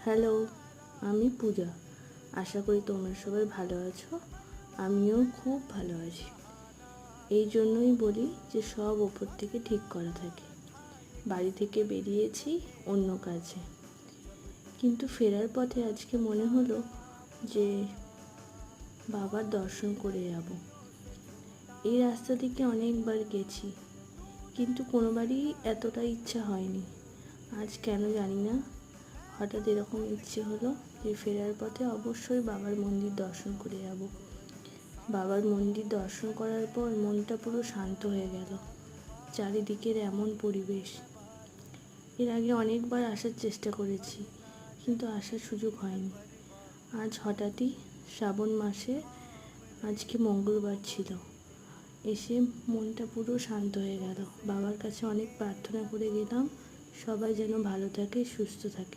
Hello, আমি পূজা। আশা করি তোমরা সবাই ভালো আছো। আমিও খুব ভালো আছি। এই জন্যই বলি যে সব ওপর থেকে ঠিক করা থাকে। বাড়ি থেকে বেরিয়েছি অন্য কাজে, কিন্তু ফেরার পথে আজকে মনে হলো যে বাবার দর্শন করে যাব। এই রাস্তা থেকে অনেকবার গেছি, কিন্তু কোনোবারই এতটা ইচ্ছা হয়নি। আজ কেন জানি না, হঠাৎ এরকম ইচ্ছে হলো যে ফেরার পথে অবশ্যই বাবার মন্দির দর্শন করে যাব। বাবার মন্দির দর্শন করার পর মনটা পুরো শান্ত হয়ে গেল। চারিদিকের এমন পরিবেশ। এর আগে অনেকবার আসার চেষ্টা করেছি, কিন্তু আসার সুযোগ হয়নি। আজ হঠাৎই শ্রাবণ মাসে আজকে মঙ্গলবার ছিল, এসে মনটা পুরো শান্ত হয়ে গেল। বাবার কাছে অনেক প্রার্থনা করে গেলাম, সবাই যেন ভালো থাকে, সুস্থ থাকে।